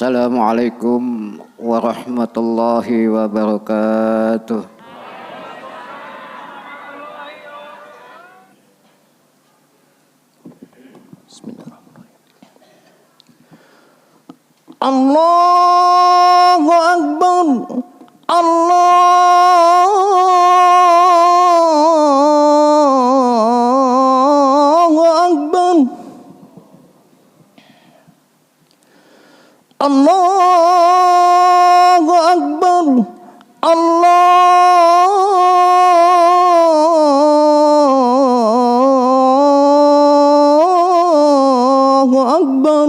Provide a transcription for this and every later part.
Assalamualaikum warahmatullahi wabarakatuh. Bismillahirrahmanirrahim. Allahu Akbar. Allahu Akbar. Allahu Akbar. Allahu Akbar.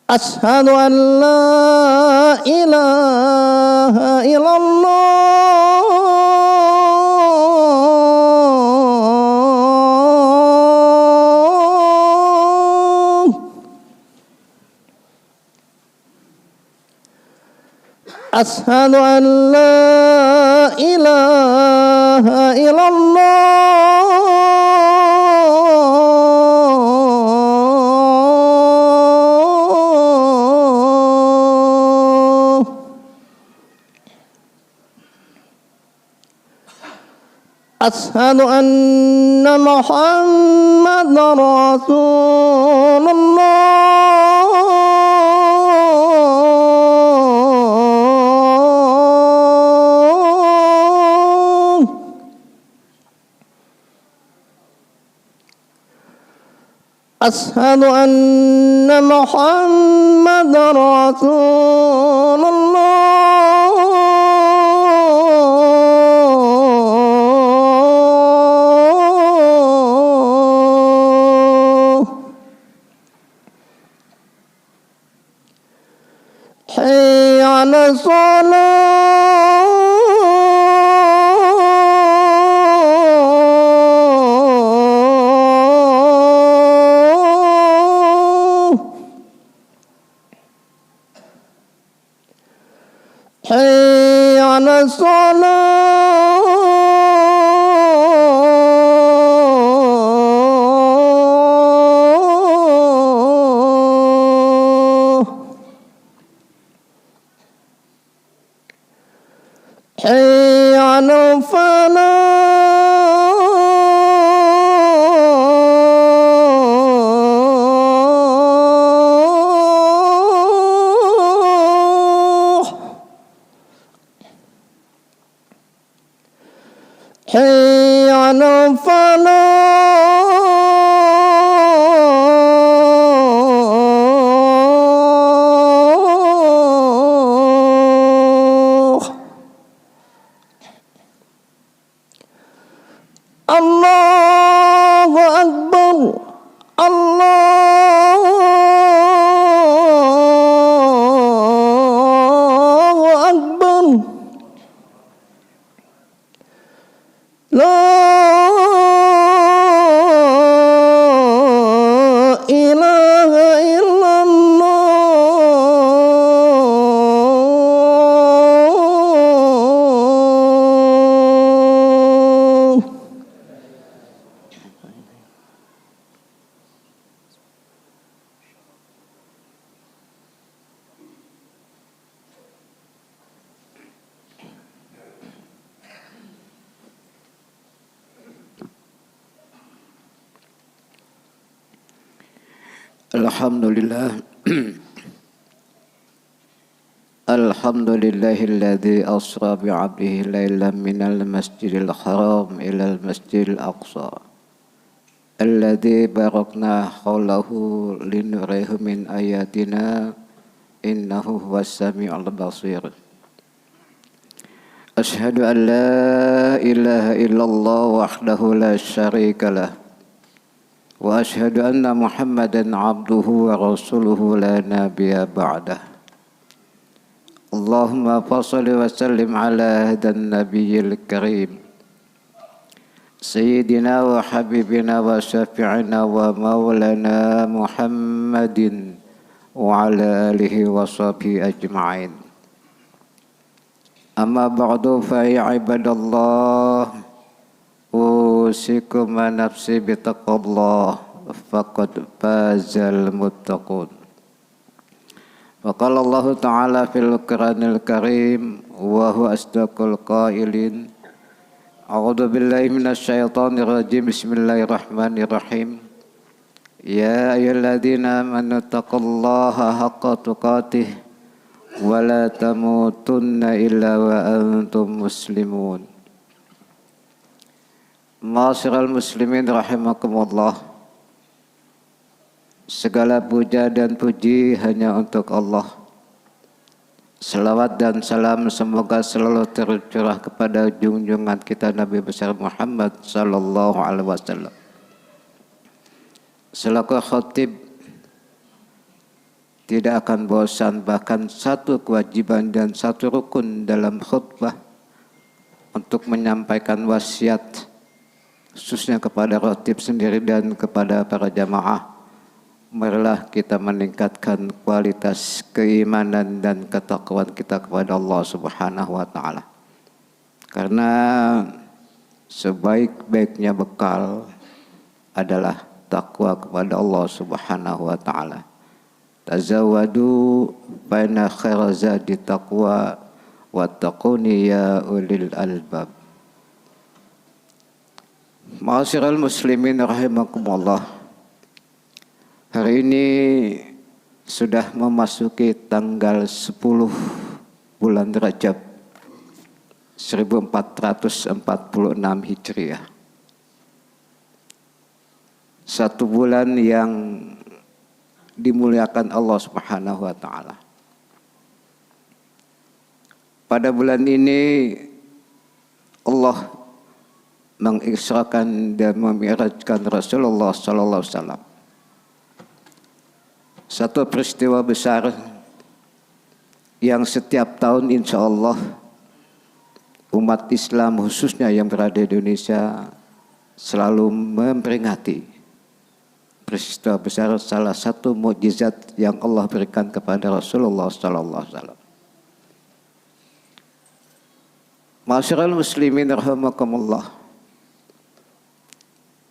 Asyhadu an la ilaha illallah. Asyhadu an la ilaha illallah. Asyhadu anna Muhammadar Rasulullah. Asyhadu anna Muhammadar Rasulullah. Hayya 'alas shalah. Hayya 'alas shalah. Hayya 'alal falah. Hayya 'alal falah. Allahu Akbar. Allahu Akbar. La ilaha illallah. Alhamdulillah. Alhamdulillahilladzi asra bi'abdihi laylan minal masjidil haram ilal masjidil aqsa alladzi barakna hawlahu linurihu min ayatina innahu huwas sami'ul basir. Asyhadu an la ilaha illallah wahdahu la syarika lah wa asyhadu anna Muhammadan abduhu wa rasuluhu la nabiyya ba'dah. Allahumma fassalli wa sallim ala hadan nabiyil karim sayyidina wa habibina wa syafi'ina wa maulana Muhammadin wa ala alihi wa sahbihi ajma'in. Amma ba'du fa ya ibadallah usikum wa nafsi bitaqallah فقد فاز المتقون. وقال الله تعالى في القرآن الكريم وهو أصدق القائلين: أعوذ بالله من الشيطان الرجيم. بسم الله الرحمن الرحيم. يا أيها الذين آمنوا اتقوا الله حق تقاته ولا تموتن إلا وأنتم مسلمون. Ma'asyiral muslimin rahimakumullah. Segala puja dan puji hanya untuk Allah. Salawat dan salam semoga selalu tercurah kepada junjungan kita Nabi besar Muhammad sallallahu alaihi wasallam. Selaku khatib tidak akan bosan, bahkan satu kewajiban dan satu rukun dalam khutbah untuk menyampaikan wasiat khususnya kepada khatib sendiri dan kepada para jamaah. Marilah kita meningkatkan kualitas keimanan dan ketakwaan kita kepada Allah Subhanahu wa taala. Karena sebaik-baiknya bekal adalah takwa kepada Allah Subhanahu wa taala. Tazawwadu fa inna khairaz zadi taqwa wattaquni ya ulil albab. Ma'asyiral muslimin rahimakumullah. Hari ini sudah memasuki tanggal 10 bulan Rajab 1446 Hijriah. Satu bulan yang dimuliakan Allah Subhanahu wa taala. Pada bulan ini Allah mengisrakan dan memi'rajkan Rasulullah sallallahu alaihi wasallam. Satu peristiwa besar yang setiap tahun insya Allah umat Islam khususnya yang berada di Indonesia selalu memperingati peristiwa besar, salah satu mukjizat yang Allah berikan kepada Rasulullah sallallahu alaihi wasallam. Ma'asyiral muslimin rahimakumullah.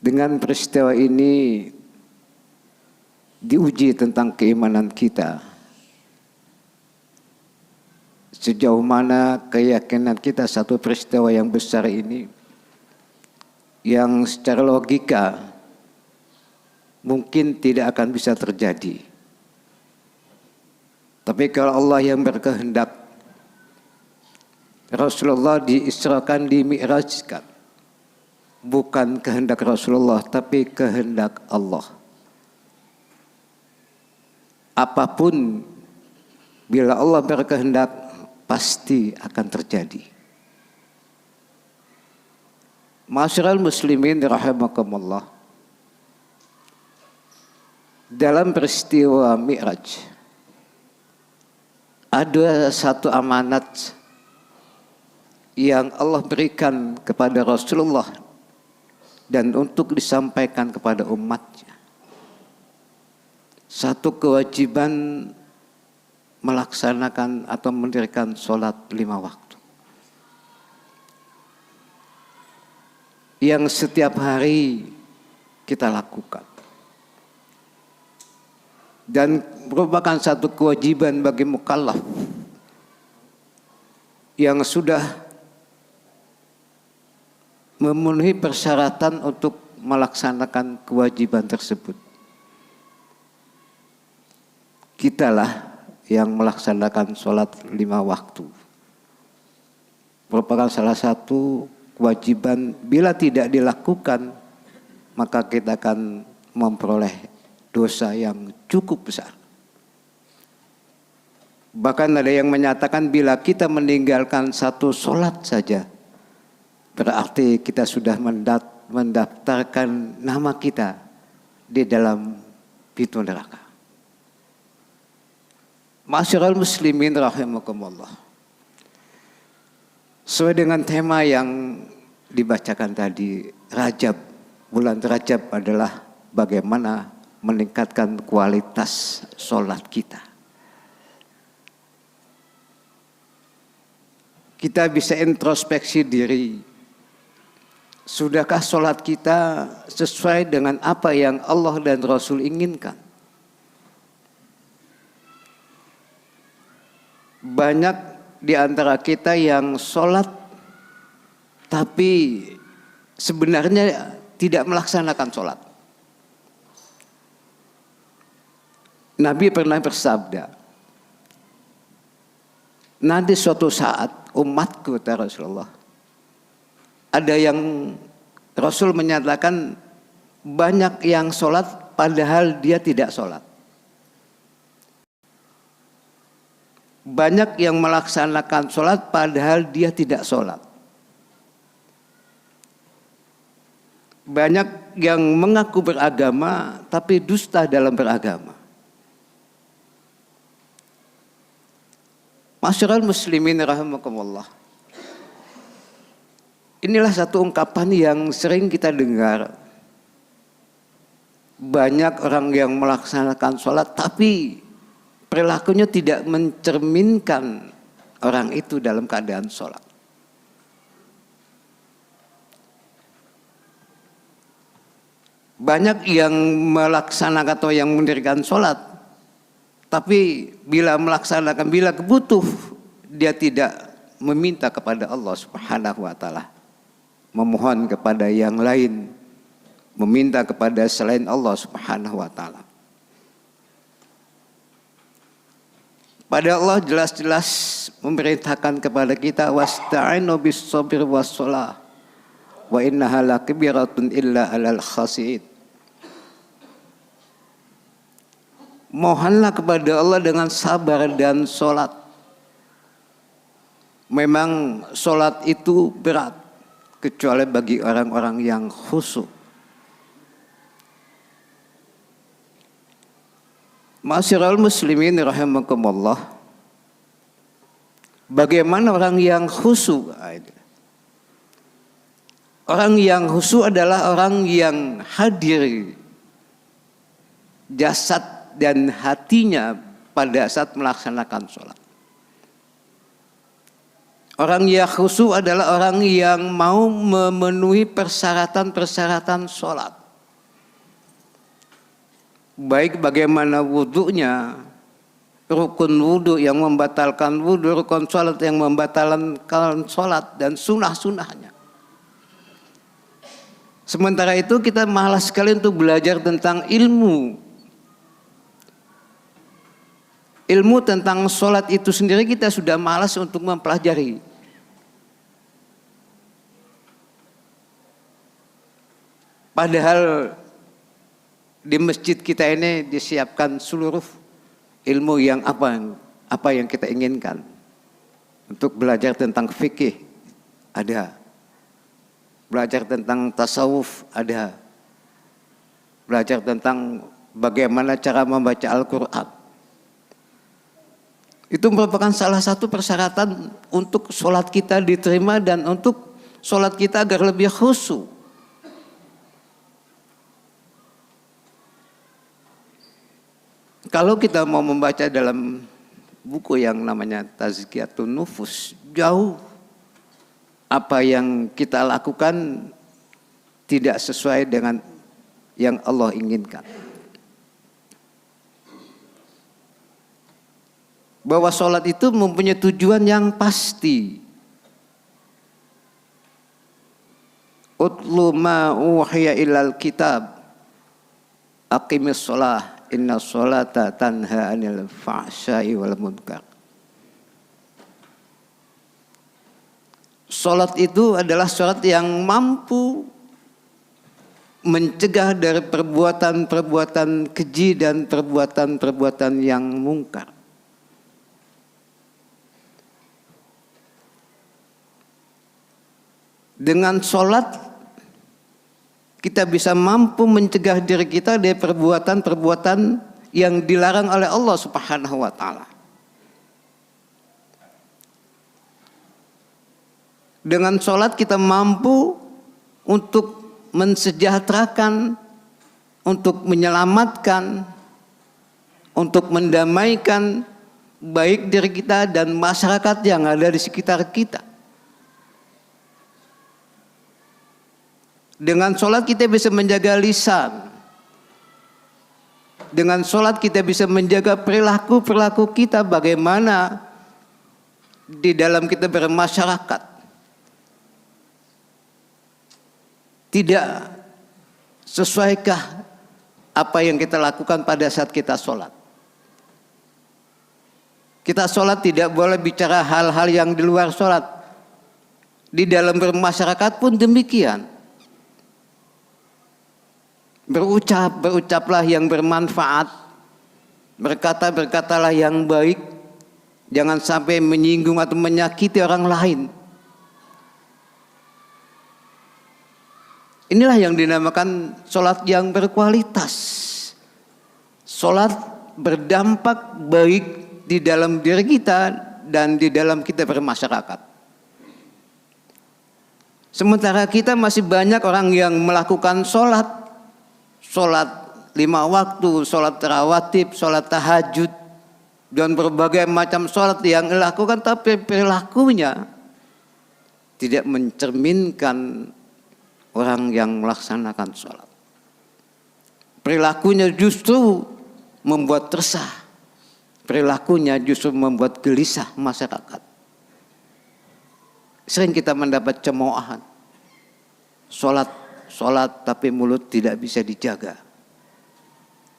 Dengan peristiwa ini diuji tentang keimanan kita. Sejauh mana keyakinan kita satu peristiwa yang besar ini yang secara logika mungkin tidak akan bisa terjadi. Tapi kalau Allah yang berkehendak, Rasulullah diisrakan, dimi'rajkan. Bukan kehendak Rasulullah, tapi kehendak Allah. Apapun bila Allah berkehendak pasti akan terjadi. Ma'asyiral muslimin rahimakumullah. Dalam peristiwa Mi'raj ada satu amanat yang Allah berikan kepada Rasulullah dan untuk disampaikan kepada umatnya. Satu kewajiban melaksanakan atau mendirikan sholat 5 waktu. Yang setiap hari kita lakukan. Dan merupakan satu kewajiban bagi mukallaf yang sudah memenuhi persyaratan untuk melaksanakan kewajiban tersebut. Kitalah yang melaksanakan sholat 5 waktu. Merupakan salah satu kewajiban, bila tidak dilakukan maka kita akan memperoleh dosa yang cukup besar. Bahkan ada yang menyatakan bila kita meninggalkan satu sholat saja, berarti kita sudah mendaftarkan nama kita di dalam pintu neraka. Ma'asyiral muslimin rahimakumullah. Sesuai dengan tema yang dibacakan tadi, Rajab, bulan Rajab adalah bagaimana meningkatkan kualitas sholat kita. Kita bisa introspeksi diri. Sudahkah sholat kita sesuai dengan apa yang Allah dan Rasul inginkan? Banyak di antara kita yang sholat tapi sebenarnya tidak melaksanakan sholat. Nabi pernah bersabda, nanti suatu saat umatku, kata Rasulullah, ada yang Rasul menyatakan banyak yang sholat padahal dia tidak sholat. Banyak yang melaksanakan sholat padahal dia tidak sholat. Banyak yang mengaku beragama tapi dusta dalam beragama. Masyarul muslimin rahimakumullah. Inilah satu ungkapan yang sering kita dengar. Banyak orang yang melaksanakan sholat tapi perilakunya tidak mencerminkan orang itu dalam keadaan sholat. Banyak yang melaksanakan atau yang mendirikan sholat, tapi bila kebutuh dia tidak meminta kepada Allah Subhanahu wa Ta'ala, memohon kepada yang lain, meminta kepada selain Allah Subhanahu wa Ta'ala. Pada Allah jelas-jelas memerintahkan kepada kita, wasta'inu bis-sabri was-shalah wa innaha lakabiratun illa 'alal khashi'in. Mohonlah kepada Allah dengan sabar dan sholat. Memang sholat itu berat, kecuali bagi orang-orang yang khusyuk. Ma'asyiral muslimin rahimakumullah. Bagaimana orang yang khusyuk? Orang yang khusyuk adalah orang yang hadir jasad dan hatinya pada saat melaksanakan sholat. Orang yang khusyuk adalah orang yang mau memenuhi persyaratan-persyaratan sholat. Baik bagaimana wudunya, rukun wudu yang membatalkan wudu, rukun sholat yang membatalkan sholat, dan sunnah-sunnahnya. Sementara itu kita malas sekali untuk belajar tentang ilmu. Ilmu tentang sholat itu sendiri kita sudah malas untuk mempelajari. Padahal di masjid kita ini disiapkan seluruh ilmu yang apa yang kita inginkan. Untuk belajar tentang fikih ada, belajar tentang tasawuf ada, belajar tentang bagaimana cara membaca Al-Quran. Itu merupakan salah satu persyaratan untuk sholat kita diterima dan untuk sholat kita agar lebih khusyuk. Kalau kita mau membaca dalam buku yang namanya Tazkiyatun Nufus, jauh apa yang kita lakukan tidak sesuai dengan yang Allah inginkan. Bahwa sholat itu mempunyai tujuan yang pasti. Utlu ma uhiya ilal kitab aqimis sholah inna sholata tanha anil fahsya'i wal munkar. Sholat itu adalah sholat yang mampu mencegah dari perbuatan-perbuatan keji dan perbuatan-perbuatan yang mungkar. Dengan sholat kita bisa mampu mencegah diri kita dari perbuatan-perbuatan yang dilarang oleh Allah Subhanahu wa Ta'ala. Dengan sholat kita mampu untuk mensejahterakan, untuk menyelamatkan, untuk mendamaikan baik diri kita dan masyarakat yang ada di sekitar kita. Dengan sholat kita bisa menjaga lisan. Dengan sholat kita bisa menjaga perilaku kita, bagaimana di dalam kita bermasyarakat. Tidak sesuaikah apa yang kita lakukan pada saat kita sholat? Kita sholat tidak boleh bicara hal-hal yang di luar sholat. Di dalam bermasyarakat pun demikian. Berucaplah yang bermanfaat. Berkatalah yang baik. Jangan sampai menyinggung atau menyakiti orang lain. Inilah yang dinamakan sholat yang berkualitas. Sholat berdampak baik di dalam diri kita dan di dalam kita bermasyarakat. Sementara kita masih banyak orang yang melakukan sholat 5 waktu, sholat rawatib, sholat tahajud, dan berbagai macam sholat yang dilakukan, tapi perilakunya tidak mencerminkan orang yang melaksanakan sholat. Perilakunya justru membuat resah. Perilakunya justru membuat gelisah masyarakat. Sering kita mendapat cemoohan. Sholat tapi mulut tidak bisa dijaga.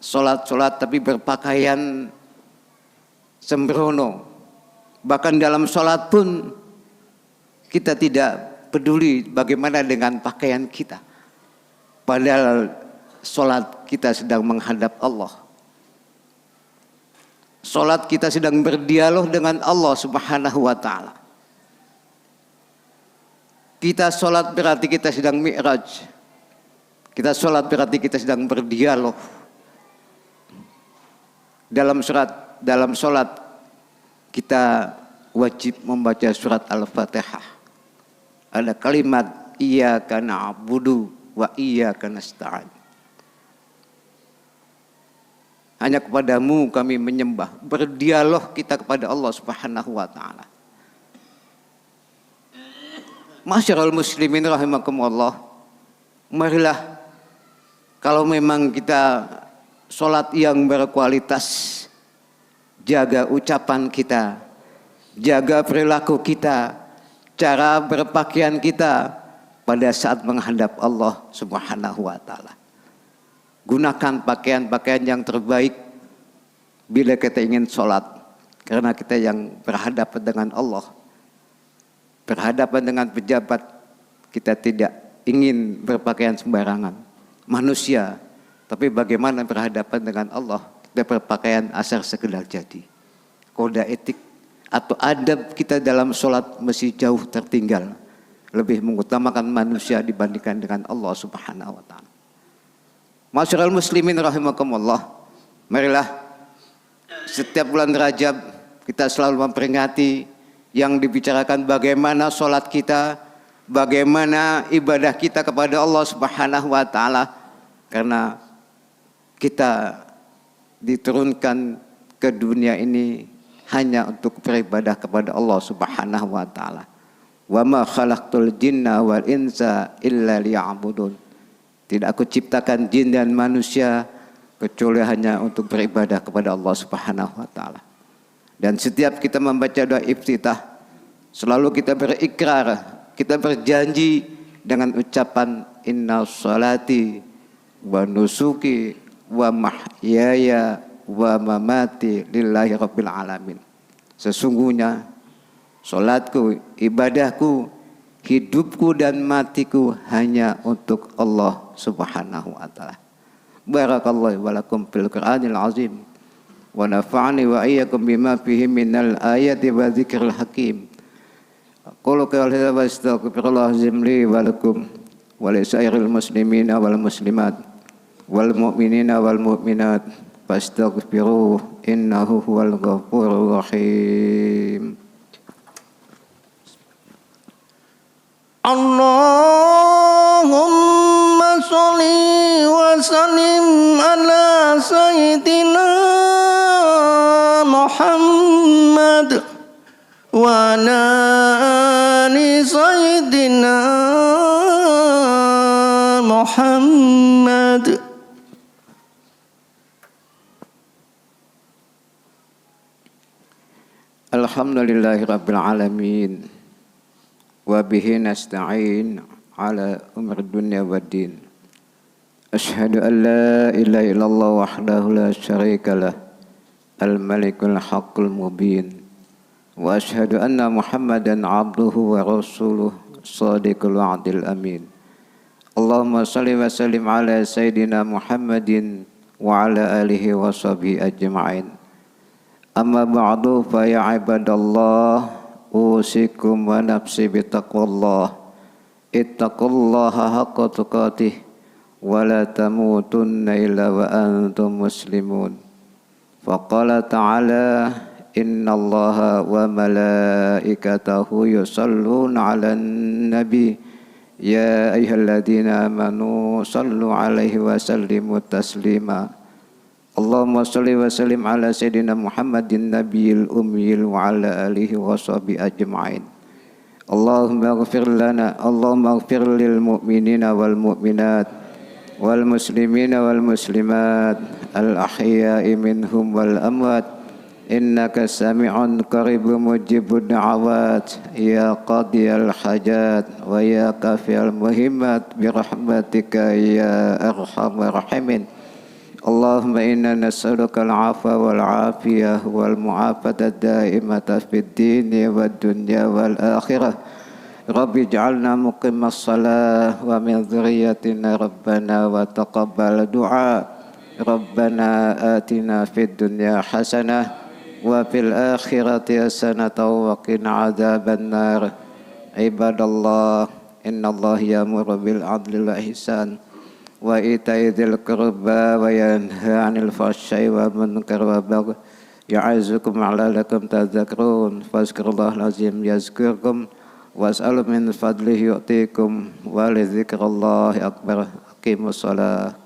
Sholat tapi berpakaian sembrono. Bahkan dalam sholat pun kita tidak peduli bagaimana dengan pakaian kita. Padahal sholat kita sedang menghadap Allah. Sholat kita sedang berdialog dengan Allah Subhanahu wa ta'ala. Kita sholat berarti kita sedang mi'raj. Kita sholat berarti kita sedang berdialog. Dalam sholat kita wajib membaca surat Al-Fatihah. Ada kalimat iyyaka na'budu wa iyyaka nasta'in. Hanya kepadamu kami menyembah. Berdialog kita kepada Allah Subhanahu wa ta'ala. Masyarul muslimin rahimakumullah. Marilah, kalau memang kita sholat yang berkualitas, jaga ucapan kita, jaga perilaku kita, cara berpakaian kita pada saat menghadap Allah Subhanahu wa ta'ala. Gunakan pakaian-pakaian yang terbaik bila kita ingin sholat, karena kita yang berhadapan dengan Allah, berhadapan dengan pejabat. Kita tidak ingin berpakaian sembarangan, manusia, tapi bagaimana berhadapan dengan Allah, kita berpakaian asal sekedar jadi. Kode etik atau adab kita dalam sholat masih jauh tertinggal, lebih mengutamakan manusia dibandingkan dengan Allah Subhanahu wa ta'ala. Masyarul muslimin rahimakumullah, marilah setiap bulan Rajab kita selalu memperingati yang dibicarakan bagaimana sholat kita, bagaimana ibadah kita kepada Allah Subhanahu wa ta'ala. Karena kita diturunkan ke dunia ini hanya untuk beribadah kepada Allah Subhanahu wa ta'ala. Wa ma khalaqtul jinna wal insa illa liya'budun. Tidak aku ciptakan jin dan manusia kecuali hanya untuk beribadah kepada Allah Subhanahu wa ta'ala. Dan setiap kita membaca doa iftitah, selalu kita berikrar, kita berjanji dengan ucapan inna sholati wa nusuki wa mahyaya wa mamati lillahi rabbil alamin. Sesungguhnya salatku, ibadahku, hidupku dan matiku hanya untuk Allah Subhanahu wa ta'ala. Barakallahu wa lakum fil Qur'anil azim wa nafa'ani wa iyyakum bima fihi minal ayati wa dzikril hakim. Qul qawli wa astaghfirullah azim li wa lakum wa li sairil muslimina wal muslimat wal mu'minina wal mu'minat fastaghfiruhu innahu huwal ghafurur rahim. Allahumma sholli wa sallim ala sayyidina Muhammad wa ala ali sayyidina Alhamdulillahi Rabbil Alamin. Wa bihi nasta'in ala umur dunya wa din. Ashhadu an la ilaha illallah wahdahu la syarika lah. Al-malikul haqqul mubin. Wa ashhadu anna Muhammadan abduhu wa rasuluh sadiqul wa'dil amin. Allahumma salli wa sallim ala sayyidina Muhammadin wa ala alihi wa sahbihi ajma'in. Amma ba'du fa ya ibadallah usikum wa nafsi bitaqwallah. Ittaqullaha haqqa tuqatih wa la tamutunna illa wa antum muslimun. Faqala ta'ala innallaha wa malaikatahu yusalluna 'alan nabi ya ayyuhalladzina amanu sallu 'alaihi wa sallimu taslima. Allahumma shalli wa sallim ala sayyidina Muhammadin nabiyil ummiyil wa ala alihi wa sahbihi ajma'in. Allahumma ighfir lana, Allahumma ighfir lil mu'minina wal mu'minat wal muslimina wal muslimat al ahya'i minhum wal amwat innaka sami'un qaribun mujibud da'awat ya qadiyal hajat wa ya kafiyal muhimmat bi rahmatika ya arhamar rahimin. Allahumma inna nas'aluka al-'afwa wal 'afiyah wal mu'afata daimata fid dini wad dunya wal akhirah. Rabbi ij'alna muqimas salah wa min dzurriyyatina rabbana wa taqabbal du'a. Rabbana atina fid dunya hasanah wa fil akhirati hasanatan wa qina adzaban nar. Ibadallah, innallaha ya'muru bil 'adli wal ihsan wa ita'i dzil qurba wa yanha 'anil fahsya'i wal munkari wal baghi ya'izukum la'allakum tadhakkarun. Fazkurullahal azim yazkurkum was'alu min fadlihi yu'tikum wa li dzikrillahi akbar. Aqimus shalah.